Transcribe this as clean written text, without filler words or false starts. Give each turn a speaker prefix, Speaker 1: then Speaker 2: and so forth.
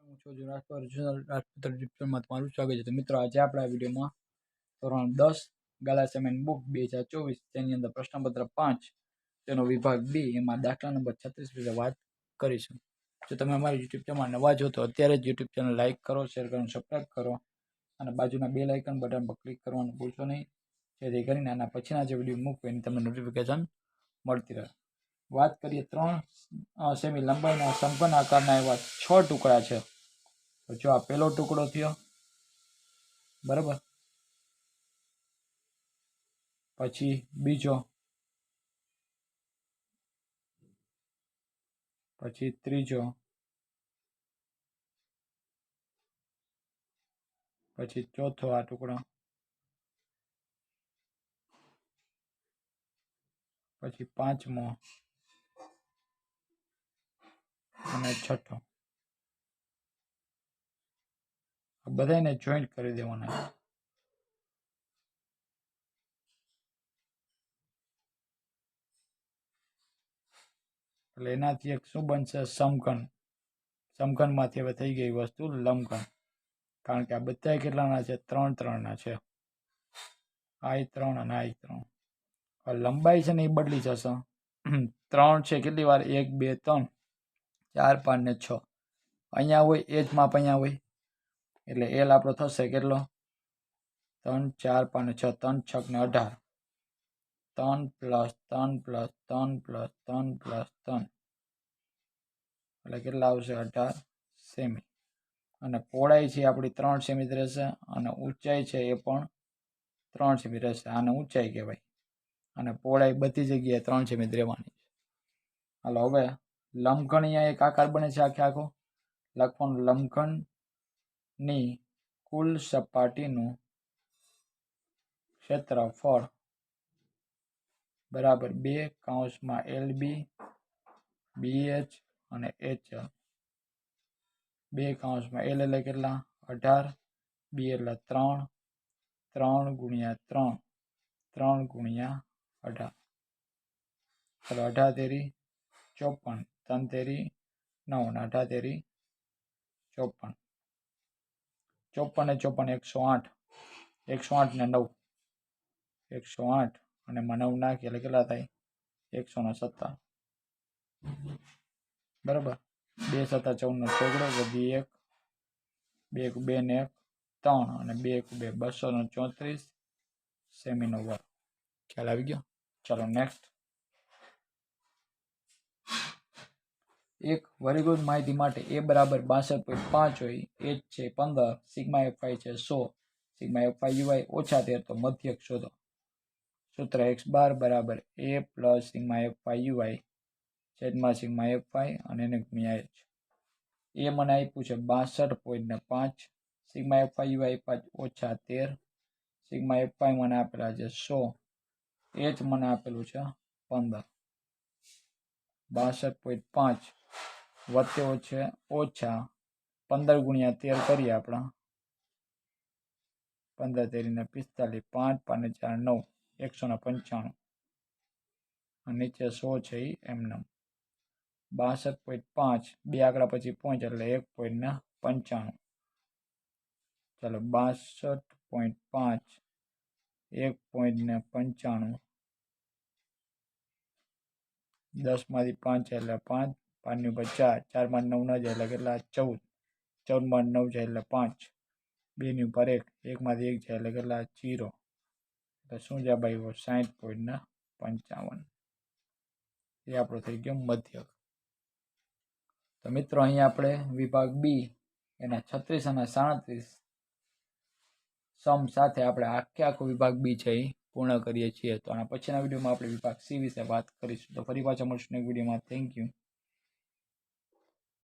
Speaker 1: હું છું રાજપુત્ર ડિપ્લોમાં તમારું સ્વાગત છે. તો મિત્રો આજે આપણે આ વિડીયોમાં ધોરણ 10 ગાલા અસાઇનમેન્ટ બુક 2024 તેની અંદર પ્રશ્નપત્ર 5 તેનો વિભાગ 2 એમાં દાખલા નંબર 36 વિશે વાત કરીશું. જો તમે અમારી યુટ્યુબ ચેનલ નવા છો તો અત્યારે જ યુટ્યુબ ચેનલ લાઇક કરો, શેર કરો, સબસ્ક્રાઈબ કરો અને બાજુના બેલ આઇકન બટન પર ક્લિક કરવાનું ભૂલશો નહીં, જેથી કરીને આના પછીના જે વિડીયો મૂકવું એની તમને નોટિફિકેશન મળતી રહે. વાત કરીએ 3 સેમી લંબાઈના સંપન્ન આકારના એવા 6 ટુકડા છે. તો જો આ પહેલો ટુકડો થયો, બરાબર, પછી બીજો, પછી ત્રીજો, પછી ચોથો આ ટુકડો, પછી પાંચમો અને છઠ્ઠો. બધાને જોઈન્ટ કરી દેવાના. એટલે એનાથી એક શું બનશે? સમઘન. સમઘનમાંથી હવે થઈ ગઈ વસ્તુ લંબઘન, કારણ કે આ બધા કેટલાના છે? 3 ના છે. I3 અને I3. લંબાઈ છે ને એ બદલી જશે. 3 છે કેટલી વાર? 1 2 3 4 5 ને 6. અહીંયા હોય એ જ માપ અહીંયા હોય, એટલે L આપણો થશે કેટલો? 3 4 5 ને 6. 3 6 ને 18. 3 + 3 + 3 + 3 + 3 એટલે કેટલા આવશે? 18 સેમી. અને પહોળાઈ છે આપણી 3 સેમી રહેશે અને ઊંચાઈ છે એ પણ 3 સેમી રહેશે. આને ઊંચાઈ કહેવાય અને પહોળાઈ બધી જગ્યાએ 3 સેમી રહેવાની છે. હાલો, હવે લંબઘન અહીંયા એક આકાર બને છે આખો. લખવાનું લંબઘનની કુલ સપાટીનું ક્ષેત્રફળ બરાબર 2 કૌંસમાં LB, BH અને HL. 2 કૌંસમાં L એટલે કેટલા? 18, B એટલે 3, 3 × 3, 3 × 18. ચલો, 18 તેરી 54, 3 તેરી 9 અને 18 તેરી 54. 54 ને 54 108. 108 ને 9 108 અને 9 નાખીએ એટલે કેટલા થાય? 117. બરાબર. 2 × 7 = 14 નો ચોગડો વધી 1, 2 × 2 ને 1 3 અને 2 × 2 234 સેમીનો વર્ગ. ખ્યાલ આવી ગયો? ચાલો નેક્સ્ટ. એક વર્ગીકૃત માહિતી માટે A બરાબર 62.5 હોય, H છે 15, સિગ્મા FI છે 100, સિગ્મા FI UI ઓછા 13, તો મધ્યક શોધો. સૂત્ર x બાર બરાબર A plus sigma FI UI છેદમાં સિગ્મા FI અને એને ગુણ્યા H. એ મને આપ્યું છે 62.5, સિગ્મા FI UI ઓછા 13, સિગ્મા FI મને આપેલા છે 100, H મને આપેલું છે 15. 62.5 વત્તે છે ઓછા 15 × 13 કરીએ આપણા. 15 તેરી ને 45, 5 5 ને 4 9, 195 અને નીચે 100 છે એ એમનેમ. 62.5 બે આંકડા પછી પહોંચ એટલે 1.95. ચાલો, 62.5 1.95. 10 માંથી 5 એટલે 5, 5 ની ઉપર 4, 4 માં 9 ના જાય એટલે કેટલા? 14, 14 માં 9 જાય એટલે 5, 2 ની ઉપર 1, 1 માંથી 1 જાય એટલે કેટલા? 0. એટલે શું જવાબ આવ્યો? 60.55. એ આપણો થઈ ગયો મધ્યક. તો મિત્રો અહીંયા આપણે વિભાગ બી એના 36 અને 37 સમ સાથે આપણે આખો વિભાગ બી છે એ પૂર્ણ કરીએ છીએ. તો આના પછીના વિડીયોમાં આપણે વિભાગ સી વિશે વાત કરીશું. તો ફરી પાછા મળશું એક વિડીયોમાં. Thank you.